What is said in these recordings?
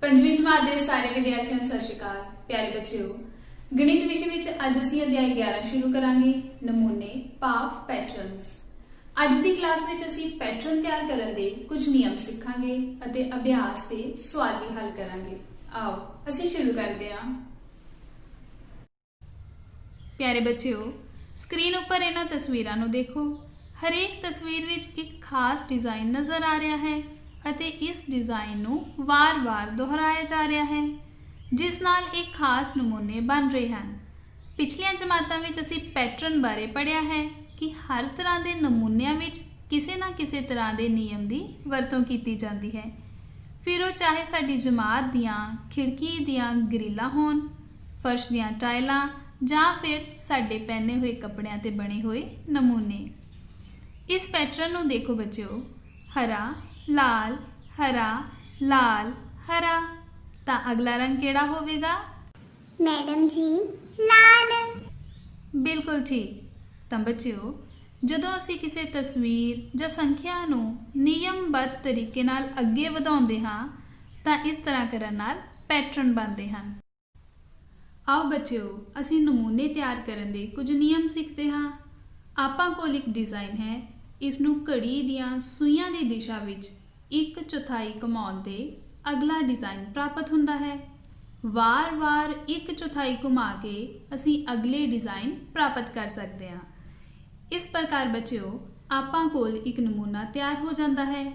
पंजवीं जमात के सारे विद्यार्थियों को सत श्री अकाल। प्यारे बच्चों, गणित विषय विच अज असीं अध्याय 11 शुरू करांगे। नमूने भाव patterns. A the class which असीं पैटर्न तैयार करन दे कुछ नियम सिखांगे अते अभ्यास ते सवाल भी हल करांगे। आओ असीं शुरू करदे हां। प्यारे बच्चों, स्क्रीन उपर इन्हां तस्वीरां नूं देखो। हरेक तस्वीर विच एक खास डिजाइन नज़र आ रहा है ਅਤੇ इस डिजाइन नूं वार-वार दोहराया जा रहा है, जिस नाल एक खास नमूने बन रहे हैं। पिछलियां जमातां विच असीं पैटर्न बारे पढ़िया है कि हर तरह के नमूनिਆਂ विच किसी ना किसी तरह के नियम की वरतों की जाती है। फिर वो चाहे साडी जमात दियां खिड़की दियां ग्रिलां होण, फर्श दियां टाइलां जां फिर साडे पहने हुए कपड़ियां ते बने हुए नमूने। इस पैटर्न नूं देखो बच्चों, हरा लाल हरा लाल हरा, तो अगला रंग केड़ा होवेगा? मैडम जी लाल। बिल्कुल ठीक। तो बच्चों, जदों असीं किसी तस्वीर जां संख्या नूं नियमबद्ध तरीके नाल अगे वधाउंदे हां तां इस तरह करन नाल पैटर्न बनदे हन। आओ बच्चों, असीं नमूने तैयार करन दे कुछ नियम सीखते हां। आपां कोल एक डिज़ाइन है, इसनूं घड़ी दियां सूइयां दी दिशा विच 1/4 घुमाउण ते अगला डिज़ाइन प्राप्त हुंदा है। वार-वार 1/4 घुमा के असीं अगले डिज़ाइन प्राप्त कर सकते हैं। इस प्रकार बच्चों, आपां कोल एक नमूना तैयार हो जाता है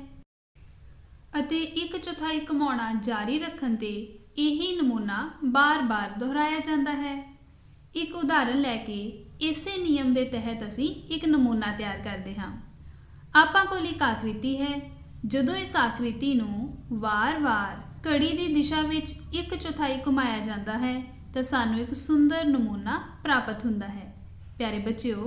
अते 1/4 घुमाउणा जारी रखण ते यही नमूना बार-बार दोहराया जाता है। एक उदाहरण लैके इसे नियम के तहत असीं एक नमूना तैयार करते हाँ। आपां कोल एक आकृति है, जदों इस आकृति नूं वार-वार घड़ी की दिशा विच 1/4 घुमाया जाता है तो सानूं एक सुंदर नमूना प्राप्त हुंदा है। प्यारे बच्चों,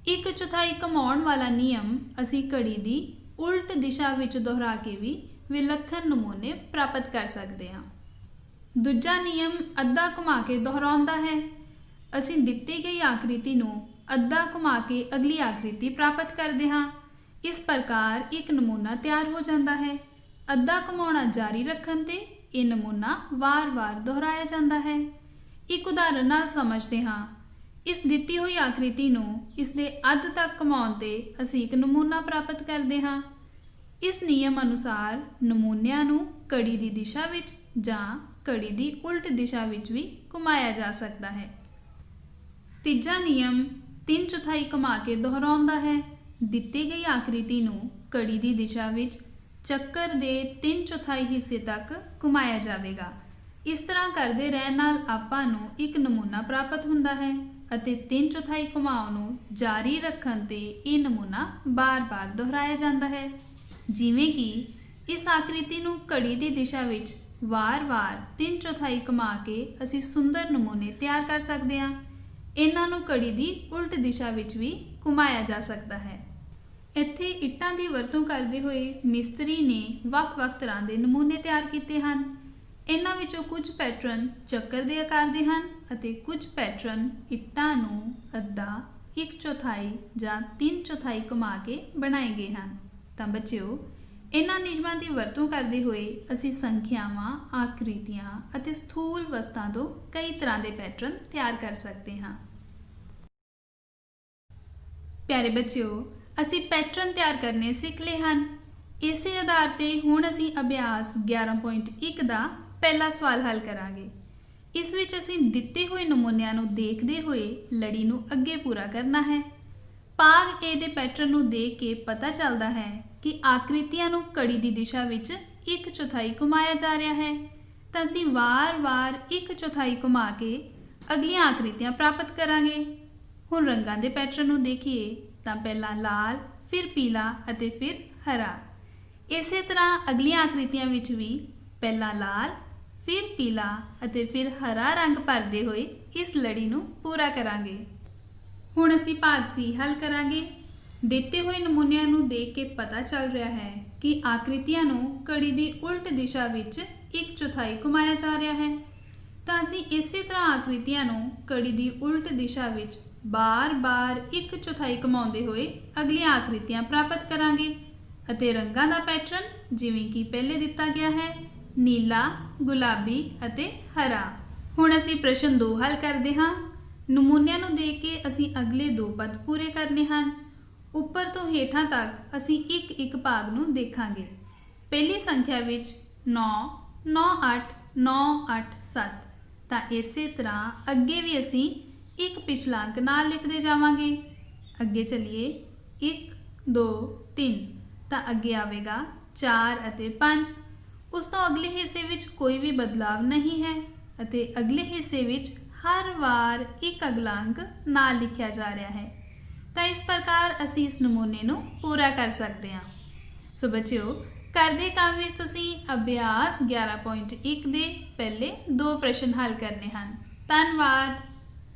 1/4 घुमाउण वाला नियम असीं घड़ी की उल्ट दिशा विच दोहरा के भी विलक्षण नमूने प्राप्त कर सकते हैं। दूजा नियम अद्धा घुमा के दोहराउंदा है। असीं दित्ती गई आकृति नूं अद्धा घुमा के अगली आकृति प्राप्त करते हाँ। इस प्रकार एक नमूना तैयार हो जाता है। अद्धा घुमाउणा जारी रखण ते यह नमूना वार-वार दोहराया जाता है। एक उदाहरण नाल समझते हाँ। इस दित्ती हुई आकृति नूं इसदे अध तक घुमाउण ते असीं एक नमूना प्राप्त करते हाँ। इस नियम अनुसार नमूनिਆਂ नूं घड़ी की दिशा विच जां घड़ी की उल्ट दिशा विच भी घुमाया जा सकता है। तीजा नियम 3/4 घुमा के दोहराउंदा है। दित्ती गई आकृति नूं घड़ी की दिशा विच चक्कर के 3/4 हिस्से तक घुमाया जाएगा। इस तरह करते रहने नाल आपां नूं एक नमूना प्राप्त हुंदा है अते 3/4 घुमाव नूं जारी रखण ते यह नमूना बार-बार दोहराया जाता है। जिवें कि इस आकृति नूं घड़ी की दिशा विच वार-वार 3/4 घुमा के असीं सुंदर नमूने तैयार कर सकते हैं। इन्हां नूं घड़ी की उल्ट दिशा विच भी घुमाया जा सकता है। इत्थे इट्टां की वरतों करते हुए मिस्त्री ने ਵੱਖ-ਵੱਖ तरह के नमूने तैयार किए हैं। इन्हां विचों कुछ पैटर्न चक्कर के आकार के हैं अते कुछ पैटर्न इट्टां नूं अद्धा 1/4 जां 3/4 घुमा के बनाए गए हैं। तो बच्चों, इन्हां नियमां की वरतों करते हुए असीं संख्यावां, आकृतियां अते स्थूल वस्तुओं तो कई तरह के पैटर्न तैयार कर सकते हैं। प्यारे बच्चों, असी पैटर्न तैयार करने सीख ले हैं। इस आधार पर हुण असी अभ्यास 11.1 का पहला सवाल हल करांगे। इस विच असी दिते हुए नमूनिਆਂ नूं देखते हुए लड़ी नूं अगे पूरा करना है। भाग ए दे पैटर्न नूं देख के पता चलता है कि आकृतियां नूं घड़ी की दिशा विच 1/4 घुमाया जा रहा है। तो असी वार-वार 1/4 घुमा के अगलियां आकृतियां प्राप्त करांगे। हुण रंगां दे पैटर्न नूं देखिए तो पहला लाल, फिर पीला अते फिर हरा। इसे तरह अगलियां आकृतियां विच भी पहला लाल, फिर पीला अते फिर हरा रंग भरते हुए इस लड़ी नूं पूरा करांगे। हुण असीं भाग सी हल करांगे। दिते हुए नमूनिਆਂ नूं देख के पता चल रहा है कि आकृतियां नूं घड़ी की उल्ट दिशा विच 1/4 घुमाया जा रहा है। तो असीं इसे तरह आकृतियां नूं घड़ी की उल्ट दिशा विच बार-बार 1/4 घुमाउंदे हुए अगलियां आकृतियां प्राप्त करांगे अते रंगां दा पैटर्न जिवें कि पहले दिता गया है ਨੀਲਾ, ਗੁਲਾਬੀ ਅਤੇ ਹਰਾ। ਹੁਣ ਅਸੀਂ ਪ੍ਰਸ਼ਨ 2 ਹੱਲ ਕਰਦੇ ਹਾਂ। ਨਮੂਨਿਆਂ ਨੂੰ ਦੇਖ ਕੇ ਅਸੀਂ ਅਗਲੇ 2 ਪਦ ਪੂਰੇ ਕਰਨੇ ਹਨ। ਉੱਪਰ ਤੋਂ ਹੇਠਾਂ ਤੱਕ ਅਸੀਂ ਇੱਕ ਇੱਕ ਭਾਗ ਨੂੰ ਦੇਖਾਂਗੇ। ਪਹਿਲੀ ਸੰਖਿਆ ਵਿੱਚ 9, 9, 8, 9, 8, 7। ਤਾਂ ਇਸੇ ਤਰ੍ਹਾਂ ਅੱਗੇ ਵੀ ਅਸੀਂ ਇੱਕ ਪਿਛਲਾ ਅੰਕ ਨਾਲ ਲਿਖਦੇ ਜਾਵਾਂਗੇ। ਅੱਗੇ ਚੱਲੀਏ 1, 2, 3। ਤਾਂ ਅੱਗੇ ਆਵੇਗਾ 4 ਅਤੇ 5। ਉਸ ਤੋਂ ਅਗਲੇ ਹਿੱਸੇ ਵਿੱਚ ਕੋਈ ਵੀ ਬਦਲਾਵ ਨਹੀਂ ਹੈ ਅਤੇ ਅਗਲੇ ਹਿੱਸੇ ਵਿੱਚ ਹਰ ਵਾਰ ਇੱਕ ਅਗਲਾ ਅੰਕ ਨਾਲ ਲਿਖਿਆ ਜਾ ਰਿਹਾ ਹੈ। ਤਾਂ ਇਸ ਪ੍ਰਕਾਰ ਅਸੀਂ ਇਸ ਨਮੂਨੇ ਨੂੰ ਪੂਰਾ ਕਰ ਸਕਦੇ ਹਾਂ। ਸੋ ਬੱਚਿਓ, ਘਰ ਦੇ ਕੰਮ ਵਿੱਚ ਤੁਸੀਂ ਅਭਿਆਸ 11.1 ਦੇ ਪਹਿਲੇ 2 ਪ੍ਰਸ਼ਨ ਹੱਲ ਕਰਨੇ ਹਨ। ਧੰਨਵਾਦ।